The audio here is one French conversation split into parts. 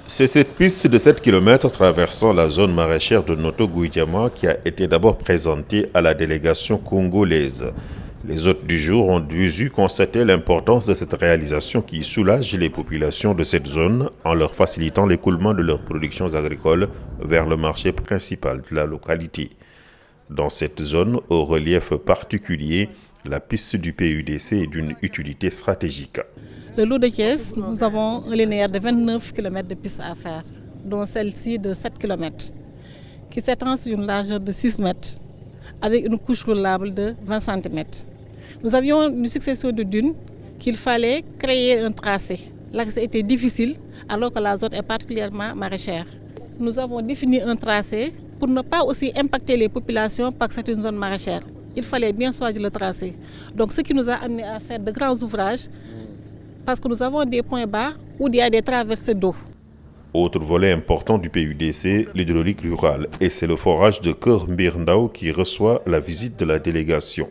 C'est cette piste de 7 km traversant la zone maraîchère de Noto-Gouidiama qui a été d'abord présentée à la délégation congolaise. Les hôtes du jour ont dû constater l'importance de cette réalisation qui soulage les populations de cette zone en leur facilitant l'écoulement de leurs productions agricoles vers le marché principal de la localité. Dans cette zone, au relief particulier, la piste du PUDC est d'une utilité stratégique. Le lot de Thiès, nous avons un linéaire de 29 km de piste à faire, dont celle-ci de 7 km, qui s'étend sur une largeur de 6 mètres, avec une couche roulable de 20 cm. Nous avions une succession de dunes qu'il fallait créer un tracé. L'accès était difficile, alors que la zone est particulièrement maraîchère. Nous avons défini un tracé pour ne pas aussi impacter les populations parce que c'est une zone maraîchère. Il fallait bien choisir le tracé. Donc ce qui nous a amené à faire de grands ouvrages, parce que nous avons des points bas où il y a des traversées d'eau. Autre volet important du PUDC, l'hydraulique rurale, et c'est le forage de Keur Mbirndao qui reçoit la visite de la délégation.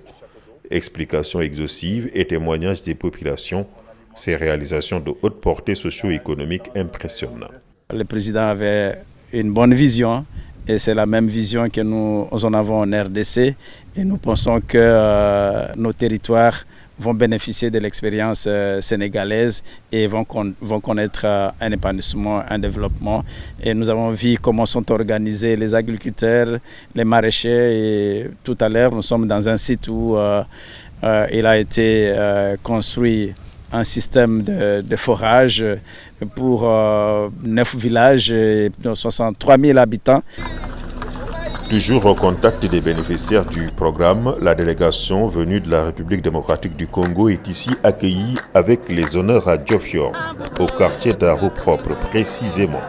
Explications exhaustives et témoignages des populations, ces réalisations de haute portée socio-économique impressionnent. Le président avait une bonne vision et c'est la même vision que nous en avons en RDC et nous pensons que nos territoires vont bénéficier de l'expérience sénégalaise et vont connaître un épanouissement, un développement. Et nous avons vu comment sont organisés les agriculteurs, les maraîchers. Et tout à l'heure, nous sommes dans un site où il a été construit un système de forage pour 9 villages et 63 000 habitants. Toujours au contact des bénéficiaires du programme, la délégation venue de la République démocratique du Congo est ici accueillie avec les honneurs à Diofior, au quartier d'Aro Propre précisément.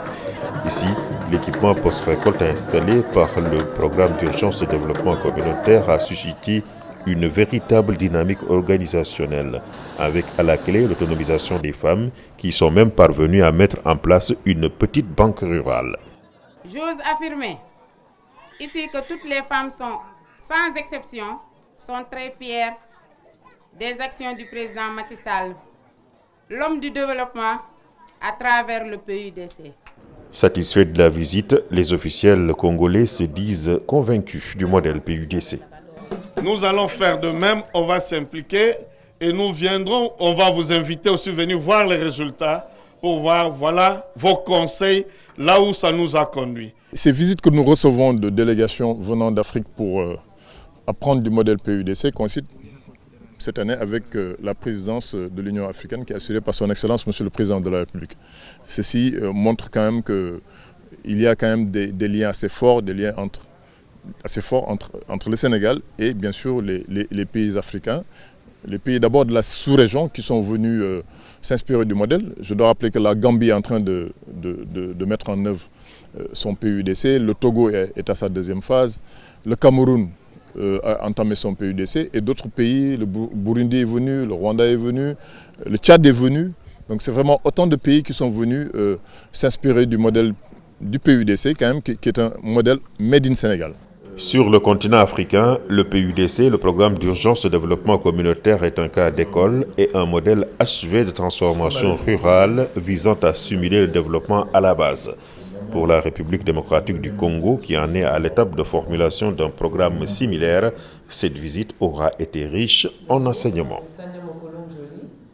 Ici, l'équipement post-récolte installé par le programme d'urgence de développement communautaire a suscité une véritable dynamique organisationnelle, avec à la clé l'autonomisation des femmes qui sont même parvenues à mettre en place une petite banque rurale. J'ose affirmer ici que toutes les femmes sont, sans exception, sont très fières des actions du président Macky Sall, l'homme du développement à travers le PUDC. Satisfaits de la visite, les officiels congolais se disent convaincus du modèle PUDC. Nous allons faire de même, on va s'impliquer et nous viendrons, on va vous inviter aussi à venir voir les résultats pour voir, voilà, vos conseils, là où ça nous a conduit. Ces visites que nous recevons de délégations venant d'Afrique pour apprendre du modèle PUDC coïncident cette année avec la présidence de l'Union africaine qui est assurée par son Excellence, Monsieur le Président de la République. Ceci montre quand même qu'il y a quand même des liens assez forts, entre le Sénégal et bien sûr les pays africains. Les pays d'abord de la sous-région qui sont venus s'inspirer du modèle. Je dois rappeler que la Gambie est en train de mettre en œuvre son PUDC. Le Togo est à sa deuxième phase. Le Cameroun a entamé son PUDC. Et d'autres pays, le Burundi est venu, le Rwanda est venu, le Tchad est venu. Donc c'est vraiment autant de pays qui sont venus s'inspirer du modèle du PUDC, quand même, qui est un modèle made in Sénégal. Sur le continent africain, le PUDC, le programme d'urgence de développement communautaire, est un cas d'école et un modèle achevé de transformation rurale visant à stimuler le développement à la base. Pour la République démocratique du Congo, qui en est à l'étape de formulation d'un programme similaire, cette visite aura été riche en enseignements.